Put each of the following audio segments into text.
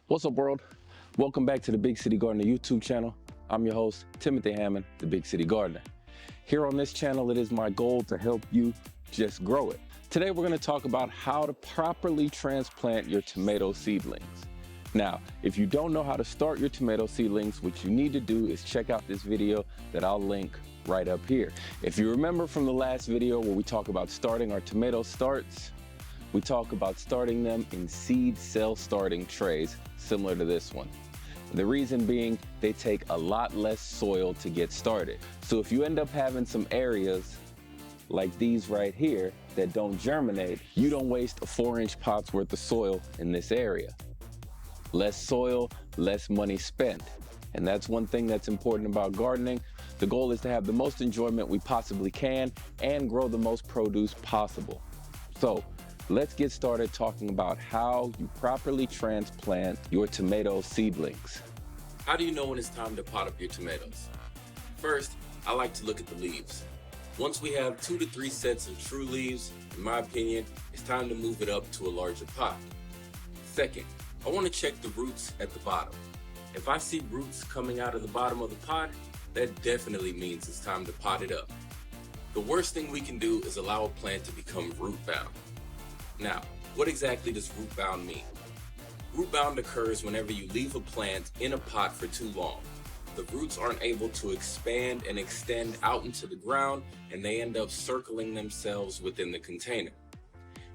What's up, world? Welcome back to the Big City Gardener YouTube channel. I'm your host, Timothy Hammond, the Big City Gardener. Here on this channel, it is my goal to help you just grow it. Today, we're going to talk about how to properly transplant your tomato seedlings. Now, if you don't know how to start your tomato seedlings, what you need to do is check out this video that I'll link right up here. If you remember from the last video where we talk about starting our tomato starts, we talk about starting them in seed cell starting trays, similar to this one. The reason being, they take a lot less soil to get started. So if you end up having some areas like these right here that don't germinate, you don't waste a 4-inch pot's worth of soil in this area. Less soil, less money spent. And that's one thing that's important about gardening. The goal is to have the most enjoyment we possibly can and grow the most produce possible. So let's get started talking about how you properly transplant your tomato seedlings. How do you know when it's time to pot up your tomatoes? First, I like to look at the leaves. Once we have 2 to 3 sets of true leaves, in my opinion, it's time to move it up to a larger pot. Second, I want to check the roots at the bottom. If I see roots coming out of the bottom of the pot, that definitely means it's time to pot it up. The worst thing we can do is allow a plant to become root bound. Now, what exactly does root bound mean? Root bound occurs whenever you leave a plant in a pot for too long. The roots aren't able to expand and extend out into the ground, and they end up circling themselves within the container.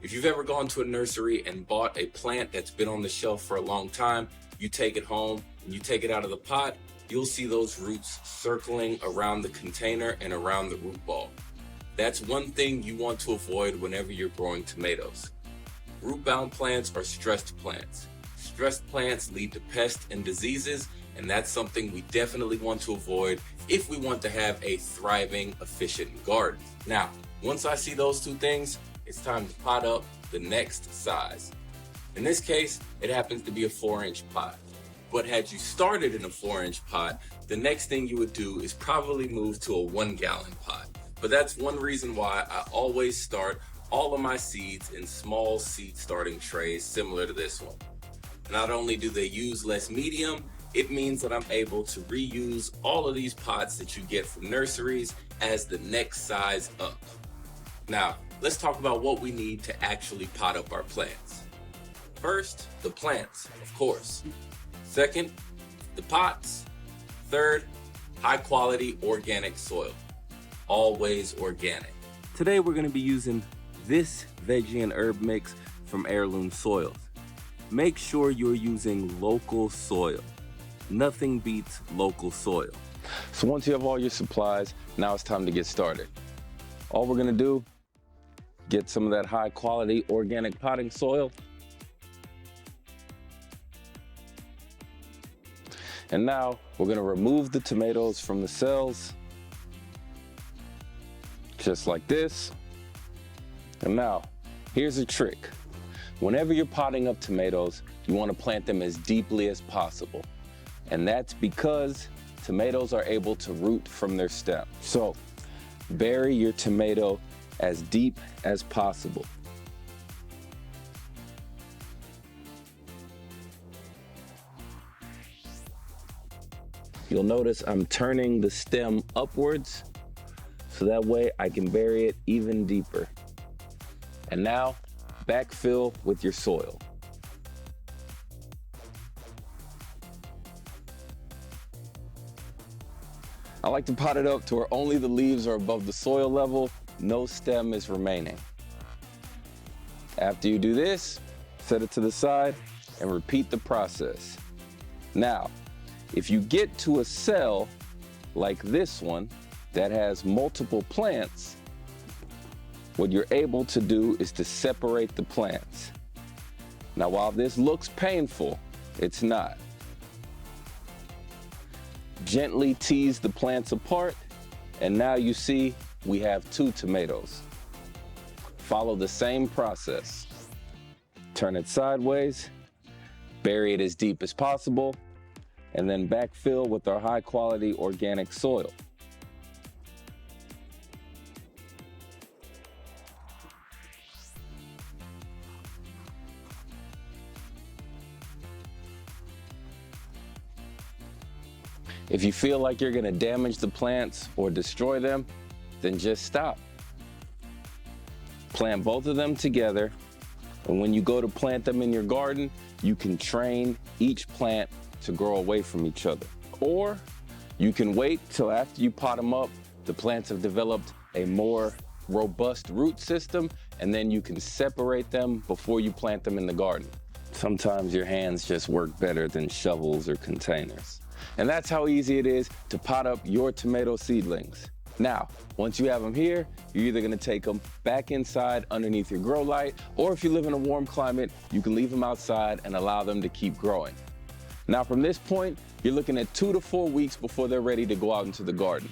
If you've ever gone to a nursery and bought a plant that's been on the shelf for a long time, you take it home and you take it out of the pot, you'll see those roots circling around the container and around the root ball. That's one thing you want to avoid whenever you're growing tomatoes. Root-bound plants are stressed plants. Stressed plants lead to pests and diseases, and that's something we definitely want to avoid if we want to have a thriving, efficient garden. Now, once I see those two things, it's time to pot up the next size. In this case, it happens to be a 4-inch pot. But had you started in a 4-inch pot, the next thing you would do is probably move to a 1-gallon pot. But that's one reason why I always start all of my seeds in small seed starting trays similar to this one. Not only do they use less medium, it means that I'm able to reuse all of these pots that you get from nurseries as the next size up. Now, let's talk about what we need to actually pot up our plants. First, the plants, of course. Second, the pots. Third, high quality organic soil. Always organic. Today we're going to be using this veggie and herb mix from Heirloom Soils. Make sure you're using local soil. Nothing beats local soil. So once you have all your supplies, now it's time to get started. All we're gonna do, get some of that high quality organic potting soil. And now we're gonna remove the tomatoes from the cells, just like this. And now, here's a trick. Whenever you're potting up tomatoes, you want to plant them as deeply as possible. And that's because tomatoes are able to root from their stem. So, bury your tomato as deep as possible. You'll notice I'm turning the stem upwards, so that way I can bury it even deeper. And now, backfill with your soil. I like to pot it up to where only the leaves are above the soil level, no stem is remaining. After you do this, set it to the side and repeat the process. Now, if you get to a cell like this one that has multiple plants, what you're able to do is to separate the plants. Now, while this looks painful, it's not. Gently tease the plants apart, and now you see we have 2 tomatoes. Follow the same process. Turn it sideways, bury it as deep as possible, and then backfill with our high quality organic soil. If you feel like you're gonna damage the plants or destroy them, then just stop. Plant both of them together, and when you go to plant them in your garden, you can train each plant to grow away from each other. Or you can wait till after you pot them up, the plants have developed a more robust root system, and then you can separate them before you plant them in the garden. Sometimes your hands just work better than shovels or containers. And that's how easy it is to pot up your tomato seedlings. Now, once you have them here, you're either gonna take them back inside underneath your grow light, or if you live in a warm climate, you can leave them outside and allow them to keep growing. Now, from this point, you're looking at 2 to 4 weeks before they're ready to go out into the garden.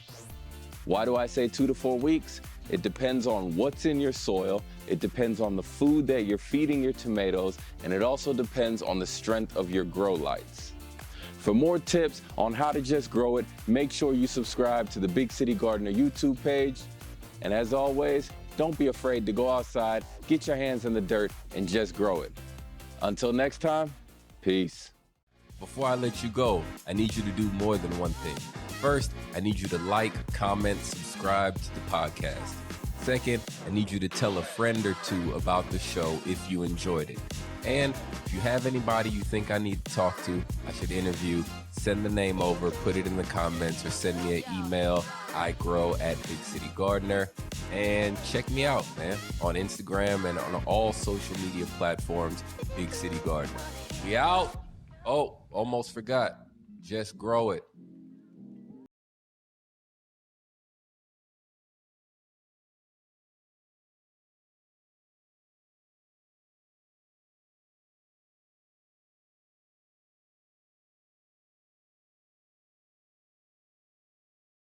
Why do I say 2 to 4 weeks? It depends on what's in your soil, it depends on the food that you're feeding your tomatoes, and it also depends on the strength of your grow lights. For more tips on how to just grow it, make sure you subscribe to the Big City Gardener YouTube page. And as always, don't be afraid to go outside, get your hands in the dirt, and just grow it. Until next time, peace. Before I let you go, I need you to do more than one thing. First, I need you to like, comment, subscribe to the podcast. Second, I need you to tell a friend or two about the show if you enjoyed it. And if you have anybody you think I need to talk to, I should interview, send the name over, put it in the comments, or send me an email, igrow@Big City Gardener. And check me out, man, on Instagram and on all social media platforms, Big City Gardener. We out. Oh, almost forgot. Just grow it.